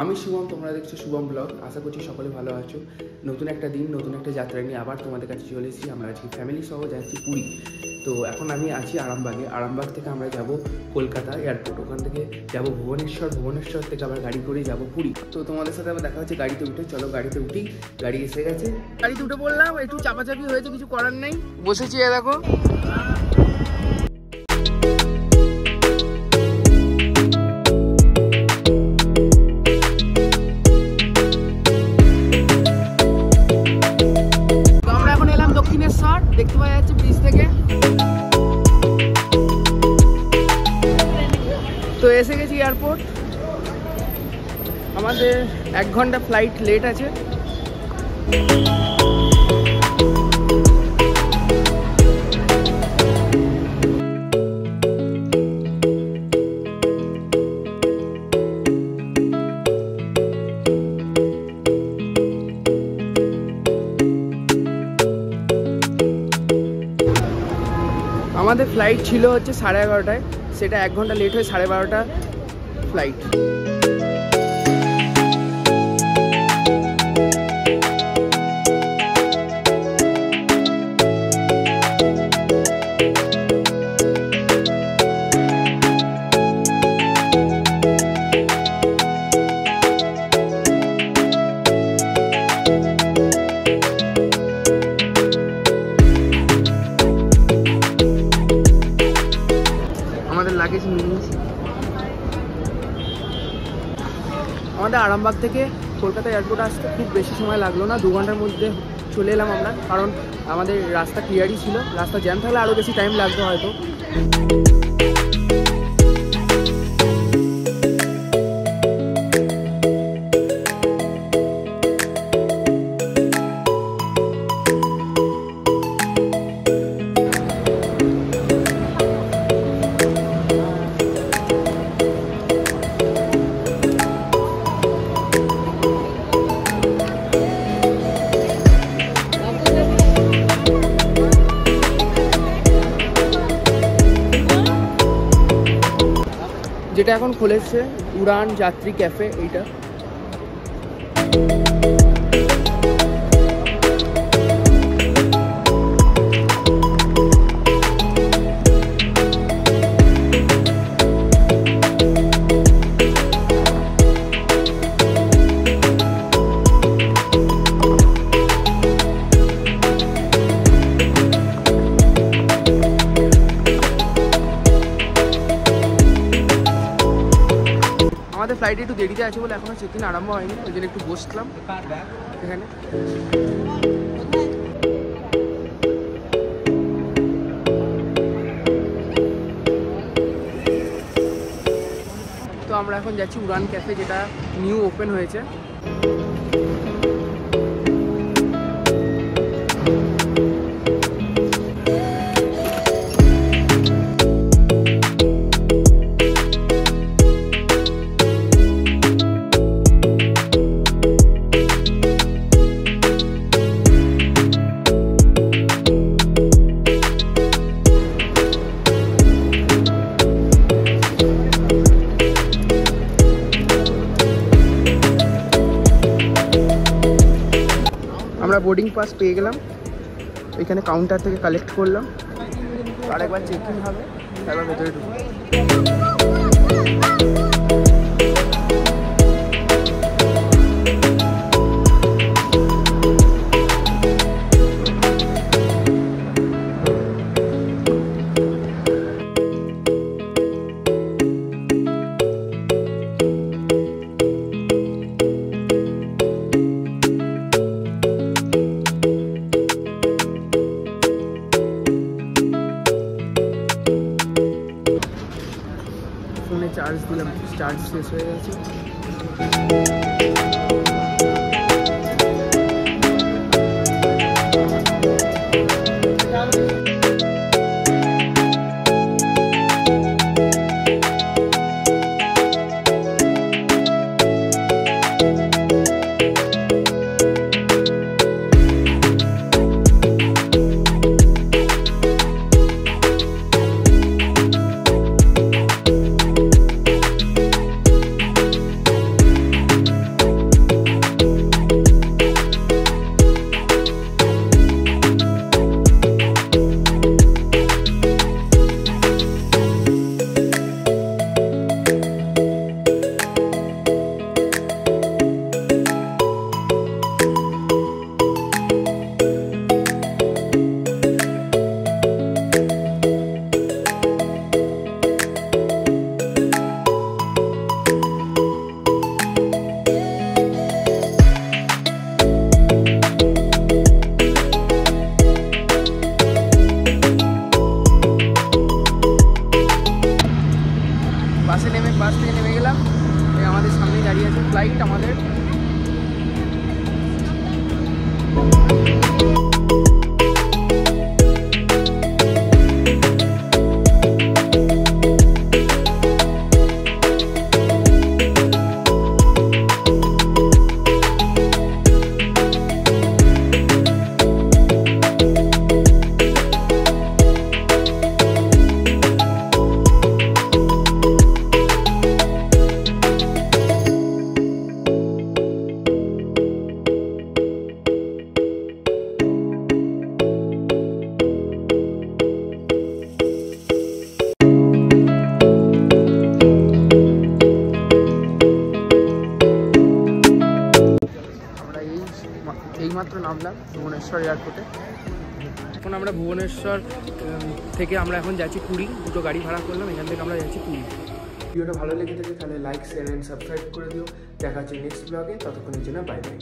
আমি শুভম, তোমরা দেখছো শুভম ব্লগ। আশা করছি সকলে ভালো আছো। নতুন একটা দিন, নতুন একটা যাত্রা নিয়ে আবার তোমাদের কাছে চলে এসেছি। আমরা আজকে ফ্যামিলি সহ যাচ্ছি পুরী। তো এখন আমি আছি আরামবাগে। আরামবাগ থেকে আমরা যাব কলকাতা এয়ারপোর্ট, ওখান থেকে যাব ভুবনেশ্বর, ভুবনেশ্বর থেকে আবার গাড়ি করে যাব পুরী। তো তোমাদের সাথে আবার দেখা হচ্ছে গাড়িতে উঠে। চলো গাড়িতে উঠি, গাড়ি এসে গেছে, গাড়িতে উঠে পড়লাম। একটু চাপাচাপি হয়েছে, কিছু করার নেই, বসেছি। দেখো দেখতে পাওয়া যাচ্ছে ব্রিজ থেকে। তো এসে গেছি এয়ারপোর্ট। আমাদের 1 ঘন্টা ফ্লাইট লেট আছে। আমাদের ফ্লাইট ছিল হচ্ছে 11:30টায়, সেটা 1 ঘন্টা লেট হয়ে 12:30টা ফ্লাইট। লাগেজ নিয়ে নিয়েছি। আমাদের আরামবাগ থেকে কলকাতা এয়ারপোর্টে আসতে খুব বেশি সময় লাগলো না, 2 ঘন্টার মধ্যে চলে এলাম আমরা। কারণ আমাদের রাস্তা ক্লিয়ারই ছিল, রাস্তা জ্যাম থাকলে আরও বেশি টাইম লাগতো হয়তো। যেটা এখন খুলেছে উড়ান যাত্রী ক্যাফে, এইটা। আমাদের ফ্লাইটে একটু দেরিতে আছে বলে এখনো চেক ইন আরম্ভ হয়নি, ওই জন্য একটু বসলাম এখানে। তো আমরা এখন যাচ্ছি উড়ান ক্যাফে, যেটা নিউ ওপেন হয়েছে। আমরা বোর্ডিং পাস পেয়ে গেলাম, এখানে কাউন্টার থেকে কালেক্ট করলাম। আরেকবার চেক ইন হবে, তারপর ভেতরে ঢুকবো। ফোনে চার্জ দিলাম, চার্জ শেষ হয়ে গেছে। ফ্লাইট আমাদের। এইমাত্র নামলাম ভুবনেশ্বর এয়ারপোর্টে। এখন আমরা ভুবনেশ্বর থেকে আমরা এখন যাচ্ছি পুরী। দুটো গাড়ি ভাড়া করলাম, এখান থেকে আমরা যাচ্ছি পুরী। ভিডিওটা ভালো লেগে থাকে তাহলে লাইক, শেয়ার অ্যান্ড সাবস্ক্রাইব করে দিও। দেখা হচ্ছে নেক্সট ব্লগে, ততক্ষণের জন্য বাই বাই।